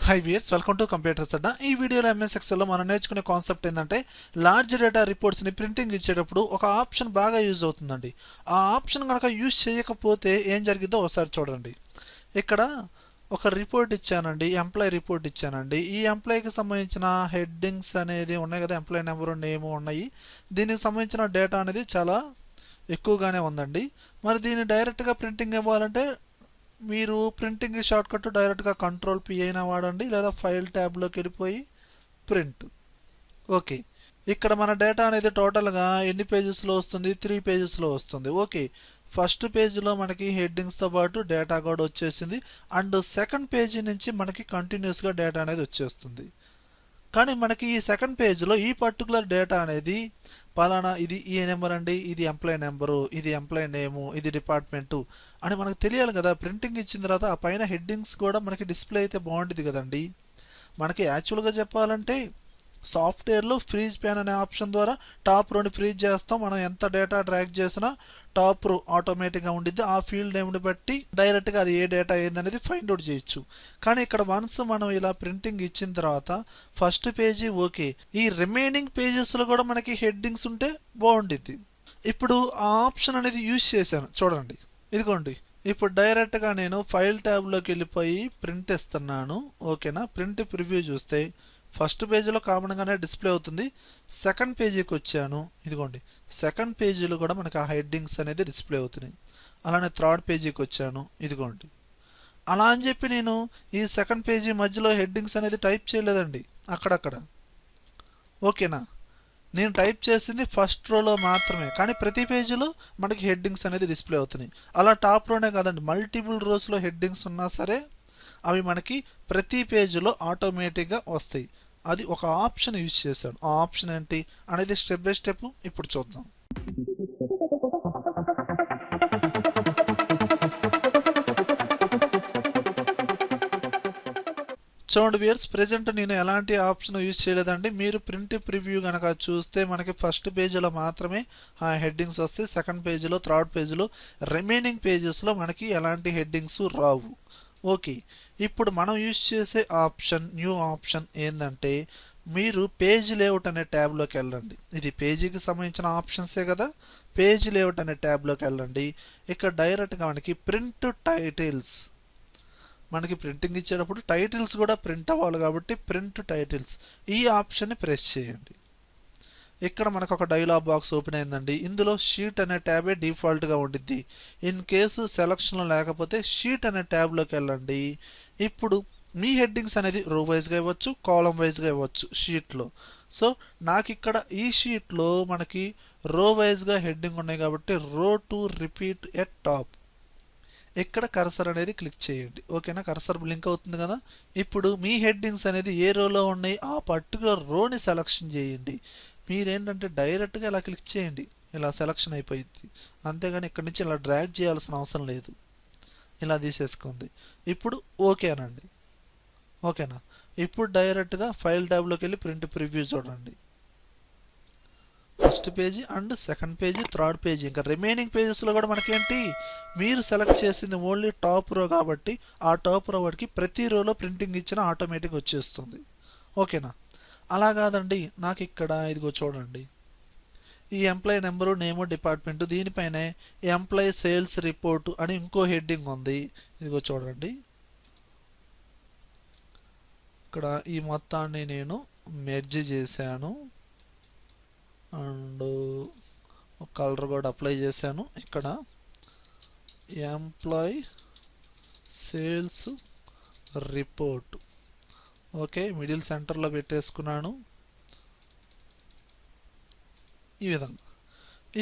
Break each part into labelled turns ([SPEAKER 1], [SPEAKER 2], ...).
[SPEAKER 1] High viewers, welcome to computers Adda. ఈ వీడియోలో MS ఎక్సెల్లో మనం నేర్చుకునే కాన్సెప్ట్ ఏంటంటే లార్జ్ డేటా రిపోర్ట్స్ని ప్రింటింగ్ ఇచ్చేటప్పుడు ఒక ఆప్షన్ బాగా యూజ్ అవుతుందండి. ఆ ఆప్షన్ కనుక యూజ్ చేయకపోతే ఏం జరిగిందో ఒకసారి చూడండి. ఇక్కడ ఒక రిపోర్ట్ ఇచ్చానండి, ఎంప్లాయీ రిపోర్ట్ ఇచ్చానండి. ఈ ఎంప్లాయీకి సంబంధించిన హెడ్డింగ్స్ అనేది ఉన్నాయి కదా, ఎంప్లాయీ నెంబరు నేము ఉన్నాయి. దీనికి సంబంధించిన డేటా అనేది చాలా ఎక్కువగానే ఉందండి. మరి దీన్ని డైరెక్ట్గా ప్రింటింగ్ ఇవ్వాలంటే మీరు ప్రింటింగ్ షార్ట్ కట్ డైరెక్ట్గా కంట్రోల్-P అయినా వాడండి, లేదా ఫైల్ ట్యాబ్లోకి వెళ్ళిపోయి ప్రింట్. ఓకే, ఇక్కడ మన డేటా అనేది టోటల్గా ఎన్ని పేజెస్లో వస్తుంది? 3 పేజెస్లో వస్తుంది. ఓకే, ఫస్ట్ పేజీలో మనకి హెడ్డింగ్స్తో పాటు డేటా కూడా వచ్చేసింది. అండ్ సెకండ్ పేజీ నుంచి మనకి కంటిన్యూస్గా డేటా అనేది వచ్చేస్తుంది. కానీ మనకి ఈ సెకండ్ పేజ్లో ఈ పర్టికులర్ డేటా అనేది పలానా, ఇది ఈ నెంబర్ అండి, ఇది ఎంప్లాయీ నెంబరు, ఇది ఎంప్లాయీ నేము, ఇది డిపార్ట్మెంటు అని మనకు తెలియాలి కదా. ప్రింటింగ్ ఇచ్చిన తర్వాత ఆ పైన హెడ్డింగ్స్ కూడా మనకి డిస్ప్లే అయితే బాగుంటుంది కదండి. మనకి యాక్చువల్గా చెప్పాలంటే సాఫ్ట్వేర్లో ఫ్రీజ్ ప్యాన్ అనే ఆప్షన్ ద్వారా టాప్ రోని ఫ్రీజ్ చేస్తాం. మనం ఎంత డేటా డ్రాగ్ చేసినా టాప్ రో ఆటోమేటిక్గా ఉండిద్ది. ఆ ఫీల్డ్ నేమ్ని బట్టి డైరెక్ట్గా అది ఏ డేటా ఏందనేది ఫైండ్ అవుట్ చేయొచ్చు. కానీ ఇక్కడ వన్స్ మనం ఇలా ప్రింటింగ్ ఇచ్చిన తర్వాత ఫస్ట్ పేజీ ఓకే, ఈ రిమైనింగ్ పేజెస్లో కూడా మనకి హెడ్డింగ్స్ ఉంటే బాగుండిద్ది. ఇప్పుడు ఆ ఆప్షన్ అనేది యూజ్ చేశాను చూడండి, ఇదిగోండి. ఇప్పుడు డైరెక్ట్గా నేను ఫైల్ ట్యాబ్లోకి వెళ్ళిపోయి ప్రింట్ ఇస్తున్నాను. ఓకేనా, ప్రింట్ ప్రివ్యూ చూస్తే ఫస్ట్ పేజీలో కామన్గానే డిస్ప్లే అవుతుంది. సెకండ్ పేజీకి వచ్చాను, ఇదిగోండి. సెకండ్ పేజీలో కూడా మనకి ఆ హెడ్డింగ్స్ అనేది డిస్ప్లే అవుతున్నాయి. అలానే థర్డ్ పేజీకి వచ్చాను, ఇదిగోండి. అలా అని చెప్పి నేను ఈ సెకండ్ పేజీ మధ్యలో హెడ్డింగ్స్ అనేది టైప్ చేయలేదండి, అక్కడక్కడ. ఓకేనా, నేను టైప్ చేసింది ఫస్ట్ రోలో మాత్రమే, కానీ ప్రతి పేజీలో మనకి హెడ్డింగ్స్ అనేది డిస్ప్లే అవుతున్నాయి. అలా టాప్ రోనే కాదండి, మల్టిపుల్ రోస్లో హెడ్డింగ్స్ ఉన్నా సరే అవి మనకి ప్రతి పేజీలో ఆటోమేటిక్గా వస్తాయి. అది ఒక ఆప్షన్ యూజ్ చేశాను. ఆ ఆప్షన్ ఏంటి అనేది స్టెప్ బై స్టెప్ ఇప్పుడు చూద్దాం. చూడండి వ్యూయర్స్, ప్రెజెంట్ నేను ఎలాంటి ఆప్షన్ యూజ్ చేయలేదండి. మీరు ప్రింట్ ప్రివ్యూ కనుక చూస్తే మనకి ఫస్ట్ పేజీలో మాత్రమే ఆ హెడ్డింగ్స్ వస్తాయి. సెకండ్ పేజీలో, థర్డ్ పేజీలో, రిమైనింగ్ పేజెస్లో మనకి ఎలాంటి హెడ్డింగ్స్ రావు. ఓకే, ఇప్పుడు మనం యూజ్ చేసే ఆప్షన్, న్యూ ఆప్షన్ ఏంటంటే మీరు పేజ్ లేఅవుట్ అనే ట్యాబ్లోకి వెళ్ళండి. ఇది పేజీకి సంబంధించిన ఆప్షన్సే కదా. పేజ్ లేఅవుట్ అనే ట్యాబ్లోకి వెళ్ళండి. ఇక్కడ డైరెక్ట్గా మనకి ప్రింట్ టైటిల్స్, మనకి ప్రింటింగ్ ఇచ్చేటప్పుడు టైటిల్స్ కూడా ప్రింట్ అవ్వాలి కాబట్టి ప్రింట్ టైటిల్స్, ఈ ఆప్షన్ని ప్రెస్ చేయండి. ఇక్కడ మనకు ఒక డైలాగ్ బాక్స్ ఓపెన్ అయిందండి. ఇందులో షీట్ అనే ట్యాబే డిఫాల్ట్గా ఉండిద్ది. ఇన్ కేసు సెలక్షన్లో లేకపోతే షీట్ అనే ట్యాబ్లోకి వెళ్ళండి. ఇప్పుడు మీ హెడ్డింగ్స్ అనేది రో వైజ్గా ఇవ్వచ్చు, కాలం వైజ్గా ఇవ్వచ్చు షీట్లో. సో నాకు ఇక్కడ ఈ షీట్లో మనకి రో వైజ్గా హెడ్డింగ్ ఉన్నాయి కాబట్టి రో టు రిపీట్ ఎట్ టాప్, ఇక్కడ కర్సర్ అనేది క్లిక్ చేయండి. ఓకేనా, కర్సర్ బ్లింక్ అవుతుంది కదా. ఇప్పుడు మీ హెడ్డింగ్స్ అనేది ఏ రోలో ఉన్నాయి ఆ పర్టికులర్ రోని సెలక్షన్ చేయండి. మీరేంటంటే డైరెక్ట్గా ఇలా క్లిక్ చేయండి, ఇలా సెలక్షన్ అయిపోయింది. అంతేగాని ఇక్కడి నుంచి ఇలా డ్రాగ్ చేయాల్సిన అవసరం లేదు, ఇలా తీసేసుకుంది. ఇప్పుడు ఓకే అనండి. ఓకేనా, ఇప్పుడు డైరెక్ట్గా ఫైల్ ట్యాబ్లోకి వెళ్ళి ప్రింట్ ప్రివ్యూ చూడండి. First page and second page, third page, ఇంకా రిమైనింగ్ పేజెస్లో కూడా మనకేంటి, మీరు సెలెక్ట్ చేసింది ఓన్లీ టాప్ రో కాబట్టి ఆ టాప్ రో వాటికి ప్రతి రోలో ప్రింటింగ్ ఇచ్చిన ఆటోమేటిక్ వచ్చేస్తుంది. ఓకేనా, అలా కాదండి, నాకు ఇక్కడ ఇదిగో చూడండి, ఈ ఎంప్లాయీ నెంబరు, నేము, డిపార్ట్మెంటు, దీనిపైనే ఎంప్లాయీ సేల్స్ రిపోర్టు అని ఇంకో హెడ్డింగ్ ఉంది. ఇదిగో చూడండి, ఇక్కడ ఈ మొత్తాన్ని నేను మెర్జ్ చేశాను అండ్ కలర్ కూడా అప్లై చేశాను. ఇక్కడ employee sales report, okay, middle సెంటర్లో పెట్టేసుకున్నాను ఈ విధంగా.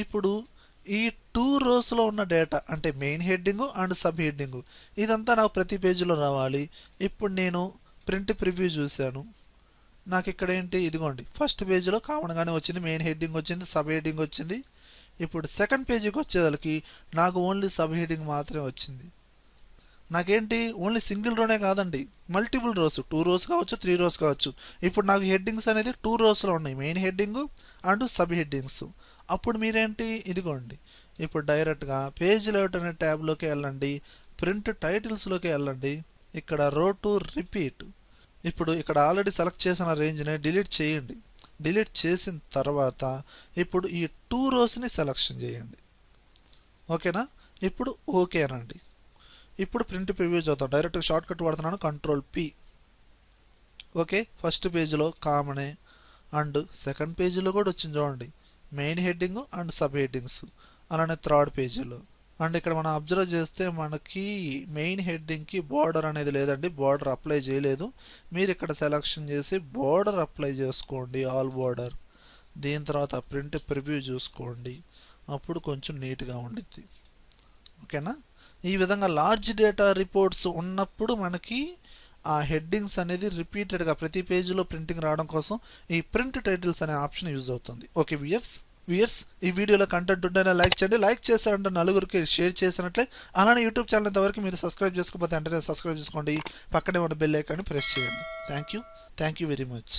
[SPEAKER 1] ఇప్పుడు ఈ 2 రోస్లో ఉన్న డేటా అంటే main heading and sub heading ఇదంతా నాకు ప్రతి పేజీలో రావాలి. ఇప్పుడు నేను ప్రింట్ ప్రివ్యూ చూశాను, నాకు ఇక్కడ ఏంటి, ఇదిగోండి, ఫస్ట్ పేజీలో కామన్గానే వచ్చింది, మెయిన్ హెడ్డింగ్ వచ్చింది, సబ్ హెడ్డింగ్ వచ్చింది. ఇప్పుడు సెకండ్ పేజీకి వచ్చేదానికి నాకు ఓన్లీ సబ్ హెడ్డింగ్ మాత్రమే వచ్చింది. నాకేంటి, ఓన్లీ సింగిల్ రోనే కాదండి, మల్టిపుల్ రోస్, 2 రోస్ కావచ్చు, 3 రోస్ కావచ్చు. ఇప్పుడు నాకు హెడ్డింగ్స్ అనేది 2 రోస్లో ఉన్నాయి, main heading and sub headings. అప్పుడు మీరేంటి, ఇదిగోండి, ఇప్పుడు డైరెక్ట్గా పేజ్ లేఅవుట్ అనే ట్యాబ్లోకి వెళ్ళండి, ప్రింట్ టైటిల్స్లోకి వెళ్ళండి. ఇక్కడ రో టు రిపీట్, ఇప్పుడు ఇక్కడ ఆల్రెడీ సెలెక్ట్ చేసిన రేంజ్ని డిలీట్ చేయండి. డిలీట్ చేసిన తర్వాత ఇప్పుడు ఈ 2 రోస్ని సెలెక్షన్ చేయండి. ఓకేనా? ఇప్పుడు ఓకే అనండి. ఇప్పుడు ప్రింట్ ప్రివ్యూ చూద్దాం. డైరెక్ట్గా షార్ట్ కట్ వాడుతున్నాను, Ctrl+P. ఓకే, ఫస్ట్ పేజీలో కామనే అండ్ సెకండ్ పేజీలో కూడా వచ్చింది చూడండి, main heading and sub headings. అలానే థర్డ్ పేజీలో అండ్ ఇక్కడ మనం అబ్జర్వ్ చేస్తే మనకి మెయిన్ హెడ్డింగ్కి బార్డర్ అనేది లేదండి, బార్డర్ అప్లై చేయలేదు. మీరు ఇక్కడ సెలెక్షన్ చేసి బార్డర్ అప్లై చేసుకోండి, ఆల్ బార్డర్. దీని తర్వాత ప్రింట్ ప్రివ్యూ చూసుకోండి, అప్పుడు కొంచెం నీట్గా ఉండిద్ది. ఓకేనా? ఈ విధంగా లార్జ్ డేటా రిపోర్ట్స్ ఉన్నప్పుడు మనకి ఆ హెడ్డింగ్స్ అనేది రిపీటెడ్గా ప్రతి పేజీలో ప్రింటింగ్ రావడం కోసం ఈ ప్రింట్ టైటిల్స్ అనే ఆప్షన్ యూజ్ అవుతుంది. ఓకే వ్యూయర్స్, ఈ వీడియోలో కంటెంట్ ఉంటేనే లైక్ చేయండి. లైక్ చేశారంటే నలుగురికి షేర్ చేసినట్లే. అలానే యూట్యూబ్ ఛానల్ ఇంతవరకు మీరు సబ్స్క్రైబ్ చేసుకోకపోతే వెంటనే సబ్స్క్రైబ్ చేసుకోండి. పక్కనే ఉన్న బెల్ ఐకాన్ని ప్రెస్ చేయండి. Thank you very much.